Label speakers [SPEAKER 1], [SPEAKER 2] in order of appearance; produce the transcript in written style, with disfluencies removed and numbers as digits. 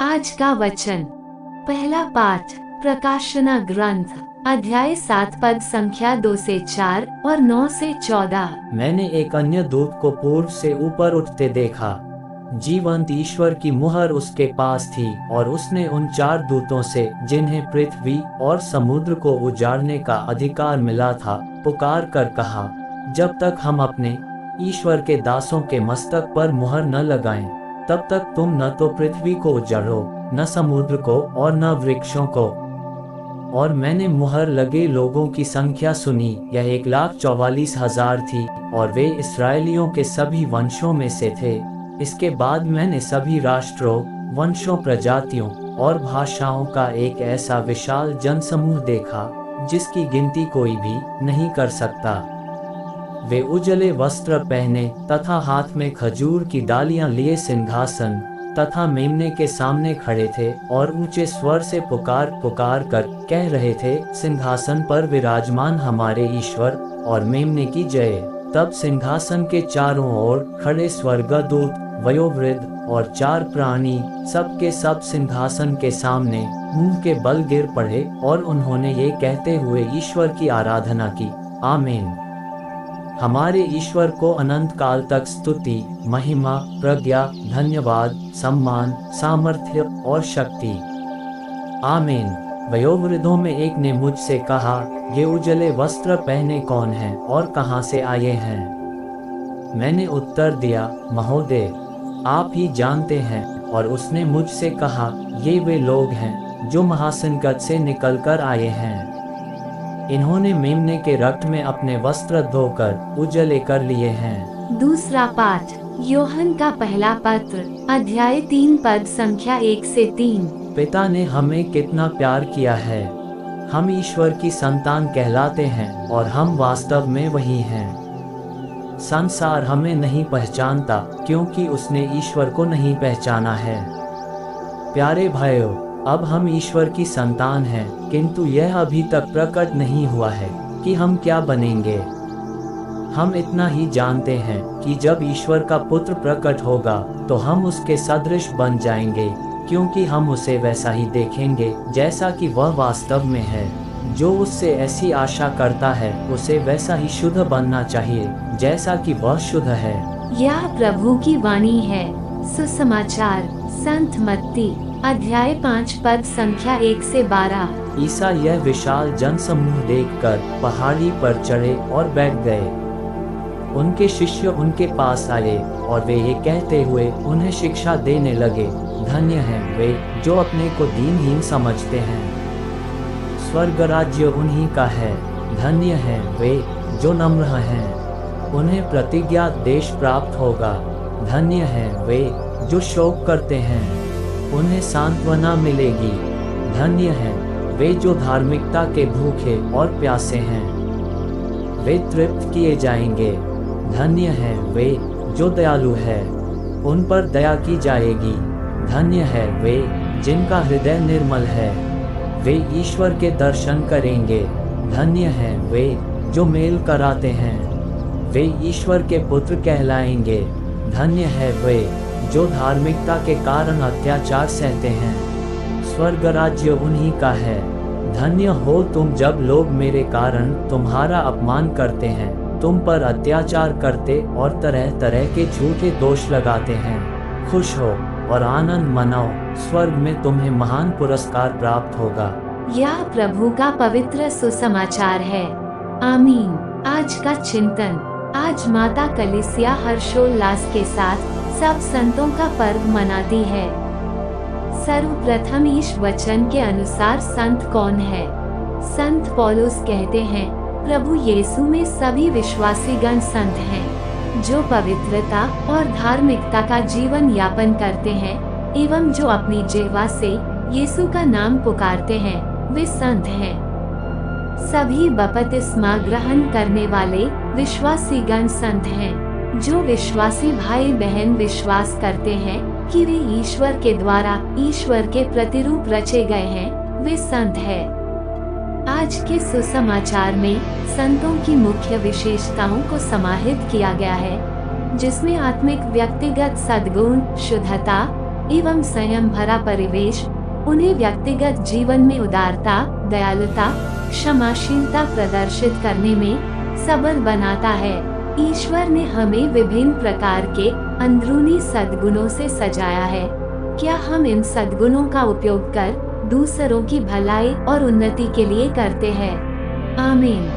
[SPEAKER 1] आज का वचन, पहला पाठ प्रकाशना ग्रंथ अध्याय 7 पद संख्या 2 से 4 और 9 से 14।
[SPEAKER 2] मैंने एक अन्य दूत को पूर्व से ऊपर उठते देखा। जीवंत ईश्वर की मुहर उसके पास थी और उसने उन 4 दूतों से, जिन्हें पृथ्वी और समुद्र को उजाड़ने का अधिकार मिला था, पुकार कर कहा, जब तक हम अपने ईश्वर के दासों के मस्तक पर मुहर न लगाएं, तब तक तुम न तो पृथ्वी को उजाड़ो, न समुद्र को और न वृक्षों को। और मैंने मुहर लगे लोगों की संख्या सुनी, यह 1,44,000 थी और वे इस्राएलियों के सभी वंशों में से थे। इसके बाद मैंने सभी राष्ट्रों, वंशों, प्रजातियों और भाषाओं का एक ऐसा विशाल जनसमूह देखा जिसकी गिनती कोई भी नहीं कर सकता। वे उजले वस्त्र पहने तथा हाथ में खजूर की डालियां लिए सिंहासन तथा मेमने के सामने खड़े थे और ऊंचे स्वर से पुकार पुकार कर कह रहे थे, सिंहासन पर विराजमान हमारे ईश्वर और मेमने की जय। तब सिंहासन के चारों ओर खड़े स्वर्गदूत, वयोवृद्ध और 4 प्राणी सब के सब सिंहासन के सामने मुंह के बल गिर पड़े और उन्होंने ये कहते हुए ईश्वर की आराधना की, आमीन। हमारे ईश्वर को अनंत काल तक स्तुति, महिमा, प्रज्ञा, धन्यवाद, सम्मान, सामर्थ्य और शक्ति, आमीन। वयोवृद्धों में एक ने मुझसे कहा, ये उजले वस्त्र पहने कौन हैं और कहां से आए हैं? मैंने उत्तर दिया, महोदय, आप ही जानते हैं। और उसने मुझसे कहा, ये वे लोग हैं जो महासंकट से निकलकर आए हैं। इन्होंने मेमने के रक्त में अपने वस्त्र धोकर उजले कर लिए हैं।
[SPEAKER 1] दूसरा पाठ योहन का पहला पत्र अध्याय 3 पद संख्या 1 से 3।
[SPEAKER 2] पिता ने हमें कितना प्यार किया है, हम ईश्वर की संतान कहलाते हैं और हम वास्तव में वही हैं। संसार हमें नहीं पहचानता क्योंकि उसने ईश्वर को नहीं पहचाना है। प्यारे भाइयों, अब हम ईश्वर की संतान हैं, किंतु यह अभी तक प्रकट नहीं हुआ है कि हम क्या बनेंगे। हम इतना ही जानते हैं कि जब ईश्वर का पुत्र प्रकट होगा तो हम उसके सदृश बन जाएंगे, क्योंकि हम उसे वैसा ही देखेंगे जैसा कि वह वास्तव में है। जो उससे ऐसी आशा करता है उसे वैसा ही शुद्ध बनना चाहिए जैसा कि वह शुद्ध है।
[SPEAKER 1] यह प्रभु की वाणी है। सुसमाचार संत मत्ती अध्याय 5 पद संख्या 1 से 12।
[SPEAKER 2] ईसा यह विशाल जनसमूह देखकर पहाड़ी पर चढ़े और बैठ गए। उनके शिष्य उनके पास आए और वे ये कहते हुए उन्हें शिक्षा देने लगे, धन्य हैं वे जो अपने को दीनहीन समझते हैं, स्वर्ग राज्य उन्हीं का है। धन्य हैं वे जो नम्र हैं, उन्हें प्रतिज्ञा देश प्राप्त होगा। धन्य हैं वे जो शोक करते हैं, उन्हें सांत्वना मिलेगी। धन्य हैं वे जो धार्मिकता के भूखे और प्यासे हैं, वे तृप्त किए जाएंगे। धन्य हैं वे जो दयालु है, उन पर दया की जाएगी। धन्य है वे जिनका हृदय निर्मल है, वे ईश्वर के दर्शन करेंगे। धन्य हैं वे जो मेल कराते हैं, वे ईश्वर के पुत्र कहलाएंगे। धन्य है वे जो धार्मिकता के कारण अत्याचार सहते हैं, स्वर्ग राज्य उन्हीं का है। धन्य हो तुम जब लोग मेरे कारण तुम्हारा अपमान करते हैं, तुम पर अत्याचार करते और तरह तरह के झूठे दोष लगाते हैं। खुश हो और आनंद मनाओ, स्वर्ग में तुम्हें महान पुरस्कार प्राप्त होगा।
[SPEAKER 1] यह प्रभु का पवित्र सुसमाचार है, आमीन। आज का चिंतन, आज माता कलीसिया हर्षोल्लास के साथ सब संतों का पर्व मनाती है। सर्वप्रथम इस वचन के अनुसार संत कौन है? संत पौलुस कहते हैं, प्रभु यीशु में सभी विश्वासी गण संत हैं, जो पवित्रता और धार्मिकता का जीवन यापन करते हैं एवं जो अपनी जिह्वा से यीशु का नाम पुकारते हैं, वे संत हैं। सभी बपतिस्मा ग्रहण करने वाले विश्वासी गण संत हैं। जो विश्वासी भाई बहन विश्वास करते हैं कि वे ईश्वर के द्वारा ईश्वर के प्रतिरूप रचे गए हैं, वे संत हैं। आज के सुसमाचार में संतों की मुख्य विशेषताओं को समाहित किया गया है, जिसमें आत्मिक व्यक्तिगत सद्गुण, शुद्धता, एवं संयम भरा परिवेश उन्हें व्यक्तिगत जीवन में उदारता, दयालुता, क्षमाशीलता प्रदर्शित करने में सबल बनाता है। ईश्वर ने हमें विभिन्न प्रकार के अंदरूनी सद्गुणों से सजाया है। क्या हम इन सद्गुणों का उपयोग कर दूसरों की भलाई और उन्नति के लिए करते हैं? आमीन।